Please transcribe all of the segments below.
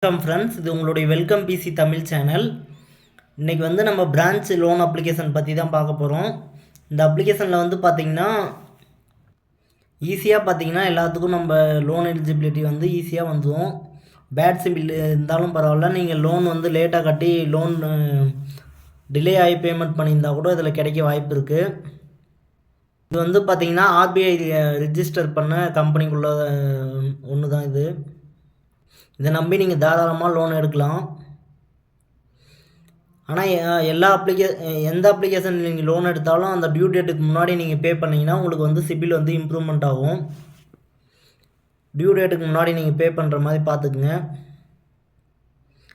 வணக்கம் ஃப்ரெண்ட்ஸ், இது உங்களுடைய வெல்கம் பிசி தமிழ் சேனல். இன்றைக்கி வந்து நம்ம பிரான்ச் லோன் அப்ளிகேஷன் பற்றி தான் பார்க்க போகிறோம். இந்த அப்ளிகேஷனில் வந்து பார்த்திங்கன்னா ஈஸியாக பார்த்திங்கன்னா எல்லாத்துக்கும் நம்ம லோன் எலிஜிபிலிட்டி வந்து ஈஸியாக வந்துடும். பேட் சிபில் இருந்தாலும் பரவாயில்ல, நீங்கள் லோன் வந்து லேட்டாக கட்டி லோன் டிலே ஆகி பேமெண்ட் பண்ணியிருந்தால் கூட இதில் கிடைக்க வாய்ப்பு இருக்குது. இது வந்து பார்த்திங்கன்னா ஆர்பிஐ ரிஜிஸ்டர் பண்ண கம்பெனிக்குள்ள ஒன்று தான் இது. இதை நம்பி நீங்கள் தாராளமாக லோன் எடுக்கலாம். ஆனால் எந்த அப்ளிகேஷன் நீங்கள் லோன் எடுத்தாலும் அந்த டியூ டேட்டுக்கு முன்னாடி நீங்கள் பே பண்ணிங்கன்னா உங்களுக்கு வந்து சிபில் வந்து இம்ப்ரூவ்மெண்ட் ஆகும். டியூ டேட்டுக்கு முன்னாடி நீங்கள் பே பண்ணுற மாதிரி பார்த்துக்குங்க.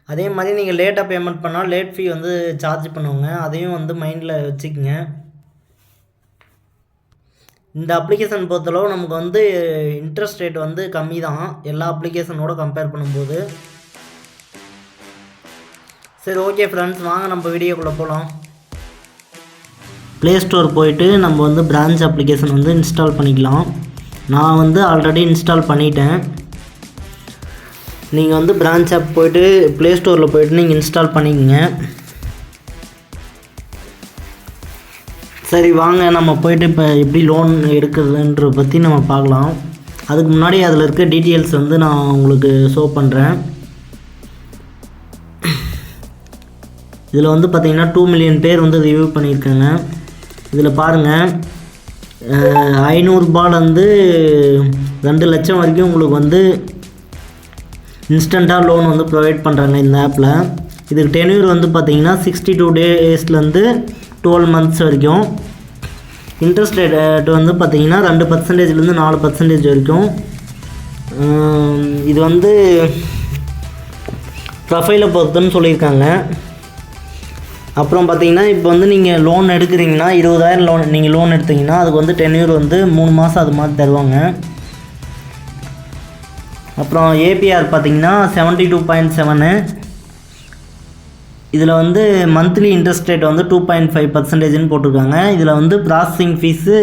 அதே மாதிரி நீங்கள் லேட்டாக பேமெண்ட் பண்ணால் லேட் ஃபீ வந்து சார்ஜ் பண்ணுவாங்க, அதையும் வந்து மைண்டில் வச்சுக்கோங்க. இந்த அப்ளிகேஷன் பொறுத்தளவு நமக்கு வந்து இன்ட்ரெஸ்ட் ரேட் வந்து கம்மி தான் எல்லா அப்ளிகேஷனோட கம்பேர் பண்ணும்போது. சரி, ஓகே ஃப்ரெண்ட்ஸ், வாங்க நம்ம வீடியோக்குள்ளே போகலாம். ப்ளே ஸ்டோர் போயிட்டு நம்ம வந்து பிரான்ச் அப்ளிகேஷன் வந்து இன்ஸ்டால் பண்ணிக்கலாம். நான் வந்து ஆல்ரெடி இன்ஸ்டால் பண்ணிட்டேன். நீங்கள் வந்து பிரான்ச் ஆப் போயிட்டு ப்ளே ஸ்டோரில் போயிட்டு நீங்கள் இன்ஸ்டால் பண்ணிக்கங்க. சரி, வாங்க நம்ம போய்ட்டு இப்போ எப்படி லோன் எடுக்கிறதுன்ற பற்றி நம்ம பார்க்கலாம். அதுக்கு முன்னாடி அதில் இருக்க டீட்டெயில்ஸ் வந்து நான் உங்களுக்கு ஷோ பண்ணுறேன். இதில் வந்து பார்த்திங்கன்னா 2 மில்லியன் பேர் வந்து ரிவ்யூ பண்ணியிருக்காங்க. இதில் பாருங்கள், 500 ரூபாயிலேருந்து 2 லட்சம் வரைக்கும் உங்களுக்கு வந்து இன்ஸ்டண்ட்டாக லோன் வந்து ப்ரொவைட் பண்ணுறாங்க இந்த ஆப்பில். இதுக்கு டென்யூர் வந்து பார்த்திங்கன்னா 62 டேஸ்லேருந்து 12 மந்த்ஸ் வரைக்கும். இன்ட்ரெஸ்ட் ரேட் வந்து பார்த்திங்கன்னா 2% 4% வரைக்கும். இது வந்து ப்ரொஃபைலை பொறுத்துன்னு சொல்லியிருக்காங்க. அப்புறம் பார்த்திங்கன்னா இப்போ வந்து நீங்கள் லோன் எடுக்கிறீங்கன்னா 20,000 நீங்கள் லோன் எடுத்தீங்கன்னா அதுக்கு வந்து டென்யூர் வந்து 3 மாதம் அது மாதிரி தருவாங்க. அப்புறம் ஏபிஆர் பார்த்திங்கன்னா 72.7. இதில் வந்து மந்த்லி இன்ட்ரெஸ்ட் ரேட் வந்து 2.5% போட்டிருக்காங்க. இதில் வந்து ப்ராசஸிங் ஃபீஸு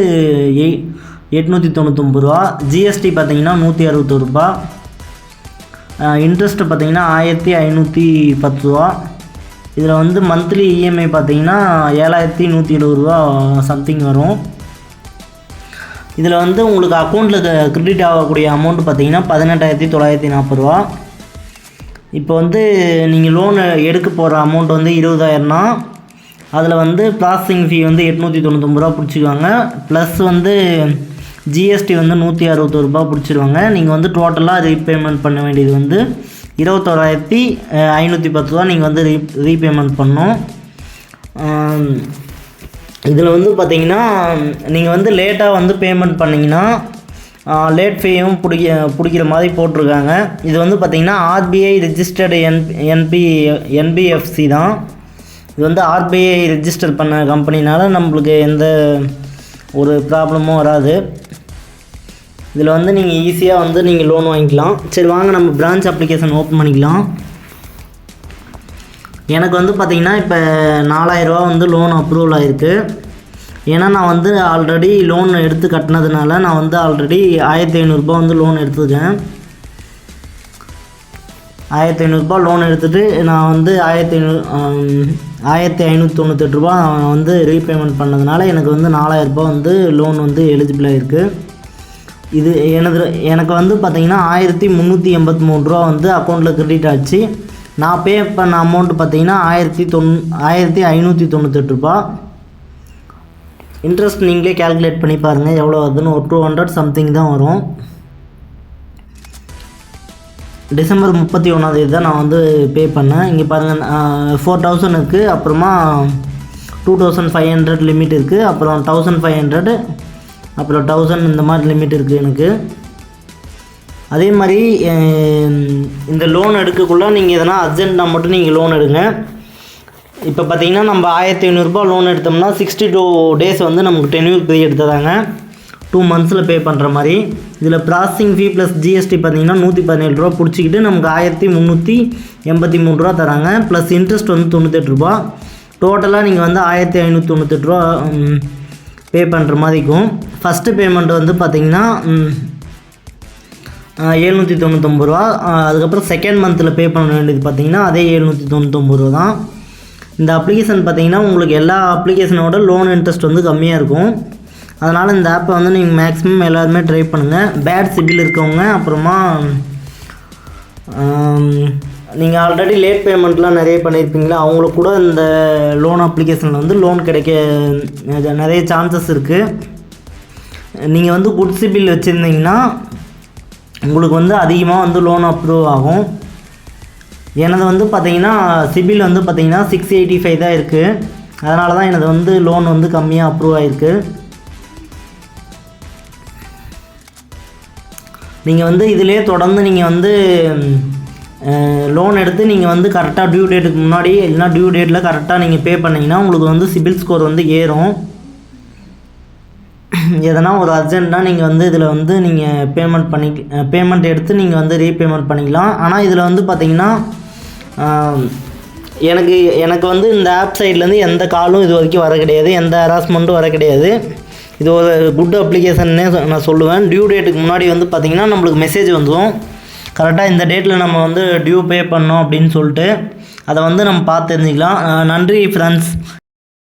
899 ரூபா. ஜிஎஸ்டி பார்த்திங்கன்னா 161 ரூபா. இன்ட்ரெஸ்ட்டு பார்த்திங்கன்னா 1510 ரூபா. இதில் வந்து மந்த்லி இஎம்ஐ பார்த்திங்கன்னா 7170 ரூபா சம்திங் வரும். இதில் வந்து உங்களுக்கு அக்கௌண்ட்டில் கிரெடிட் ஆகக்கூடிய அமௌண்ட் பார்த்திங்கன்னா 18,940 ரூபா. இப்போ வந்து நீங்கள் லோன் எடுக்க போகிற அமௌண்ட் வந்து 20,000னா அதில் வந்து ப்ராசஸிங் ஃபீ வந்து 899 ரூபா பிடிச்சிக்குவாங்க. ப்ளஸ் வந்து ஜிஎஸ்டி வந்து 161 ரூபா பிடிச்சிருவாங்க. நீங்கள் வந்து டோட்டலாக ரீபேமெண்ட் பண்ண வேண்டியது வந்து 21,510 ரூபா நீங்கள் வந்து ரீபேமெண்ட் பண்ணணும். இதில் வந்து பார்த்திங்கன்னா நீங்கள் வந்து லேட்டாக வந்து பேமெண்ட் பண்ணிங்கன்னா லேட் ஃபீயும் பிடிக்கிற மாதிரி போட்டிருக்காங்க. இது வந்து பார்த்திங்கன்னா ஆர்பிஐ ரிஜிஸ்டர்டு என்பிஎஃப்சி தான். இது வந்து ஆர்பிஐ ரிஜிஸ்டர் பண்ண கம்பெனினால நம்மளுக்கு எந்த ஒரு ப்ராப்ளமும் வராது. இதில் வந்து நீங்கள் ஈஸியாக வந்து நீங்கள் லோன் வாங்கிக்கலாம். சரி, வாங்க நம்ம பிரான்ச் அப்ளிகேஷன் ஓப்பன் பண்ணிக்கலாம். எனக்கு வந்து பார்த்திங்கன்னா இப்போ 4,000 ரூபா வந்து லோன் அப்ரூவல் ஆகிருக்கு. ஏன்னா நான் வந்து ஆல்ரெடி லோன் எடுத்து கட்டினதுனால நான் வந்து ஆல்ரெடி 1,500 ரூபா வந்து லோன் எடுத்துருக்கேன். 1,500 ரூபா லோன் எடுத்துகிட்டு நான் வந்து 1,598 ரூபா வந்து ரீபேமெண்ட் பண்ணதுனால எனக்கு வந்து 4,000 ரூபா வந்து லோன் வந்து எலிஜிபிளாக இருக்குது. இது எனக்கு வந்து பார்த்திங்கன்னா 1,383 ரூபா வந்து அக்கௌண்ட்டில் கிரெடிட் ஆச்சு. நான் பே பண்ண அமௌண்ட் பார்த்திங்கன்னா 1,598 ரூபா. இன்ட்ரெஸ்ட் நீங்களே கேல்குலேட் பண்ணி பாருங்கள் எவ்வளோ வருதுன்னு. ஒரு 200 சம்திங் தான் வரும். டிசம்பர் 31 தான் நான் வந்து பே பண்ணேன். இங்கே பாருங்கள், 4,000 இருக்குது. அப்புறமா 2,500 லிமிட் இருக்குது. அப்புறம் 1,500, அப்புறம் 1,000 இந்த மாதிரி லிமிட் இருக்குது எனக்கு. அதே மாதிரி இந்த லோன் எடுக்கக்குள்ளே நீங்கள் எதனா அர்ஜென்ட்டாக மட்டும் நீங்கள் லோன் எடுங்க. இப்போ பார்த்திங்கன்னா நம்ம 1,500 ரூபா லோன் எடுத்தோம்னா 62 டேஸ் வந்து நமக்கு டென்யூர் பீரியட் தராங்க. 2 மந்த்ஸில் பே பண்ணுற மாதிரி. இதில் ப்ராசஸிங் ஃபீ ப்ளஸ் ஜிஎஸ்டி பார்த்திங்கன்னா 117 ரூபா பிடிச்சிக்கிட்டு நமக்கு 1,383 ரூபா தராங்க. ப்ளஸ் இன்ட்ரெஸ்ட் வந்து 98 ரூபா. டோட்டலாக நீங்கள் வந்து 1,598 ரூபா பே பண்ணுற மாதிரி இருக்கும். ஃபஸ்ட்டு பேமெண்ட் வந்து பார்த்திங்கன்னா ரூபா. அதுக்கப்புறம் செகண்ட் மந்தில் பே பண்ண வேண்டியது பார்த்தீங்கன்னா அதே 799 ரூபா தான். இந்த அப்ளிகேஷன் பார்த்தீங்கன்னா உங்களுக்கு எல்லா அப்ளிகேஷனோட லோன் இன்ட்ரெஸ்ட் வந்து கம்மியாக இருக்கும். அதனால் இந்த ஆப்பை வந்து நீங்கள் மேக்ஸிமம் எல்லாருமே ட்ரை பண்ணுங்கள். பேட் சிபில் இருக்கவங்க, அப்புறமா நீங்கள் ஆல்ரெடி லேட் பேமெண்ட்லாம் நிறைய பண்ணியிருப்பீங்களா, அவங்களுக்கு கூட இந்த லோன் அப்ளிகேஷனில் வந்து லோன் கிடைக்க நிறைய சான்சஸ் இருக்குது. நீங்கள் வந்து குட் சிபில் வச்சுருந்தீங்கன்னா உங்களுக்கு வந்து அதிகமாக வந்து லோன் அப்ரூவ் ஆகும். எனது வந்து பார்த்தீங்கன்னா சிபில் வந்து பார்த்தீங்கன்னா 685 தான் இருக்குது. அதனால தான் எனது வந்து லோன் வந்து கம்மியாக அப்ரூவ் ஆகிருக்கு. நீங்கள் வந்து இதிலே தொடர்ந்து நீங்கள் வந்து லோன் எடுத்து நீங்கள் வந்து கரெக்டாக டியூ டேட்டுக்கு முன்னாடி இல்லைனா டியூ டேட்டில் கரெக்டாக நீங்கள் பே பண்ணிங்கன்னா உங்களுக்கு வந்து சிபில் ஸ்கோர் வந்து ஏறும். எதனா ஒரு அர்ஜென்ட்னா நீங்கள் வந்து இதில் வந்து நீங்கள் பேமெண்ட் எடுத்து நீங்கள் வந்து ரீபேமெண்ட் பண்ணிக்கலாம். ஆனால் இதில் வந்து பார்த்தீங்கன்னா எனக்கு வந்து இந்த ஆப் சைட்லேருந்து எந்த காலும் இது வரைக்கும் வர கிடையாது, எந்த ஹராஸ்மெண்ட்டும் வர கிடையாது. இது ஒரு குட் அப்ளிகேஷன்னே நான் சொல்லுவேன். டியூ டேட்டுக்கு முன்னாடி வந்து பார்த்திங்கன்னா நம்மளுக்கு மெசேஜ் வந்துடும், கரெக்டாக இந்த டேட்டில் நம்ம வந்து டியூ பே பண்ணோம் அப்படின்னு சொல்லிட்டு. அதை வந்து நம்ம பார்த்து தெரிஞ்சுக்கலாம். நன்றி ஃப்ரெண்ட்ஸ்.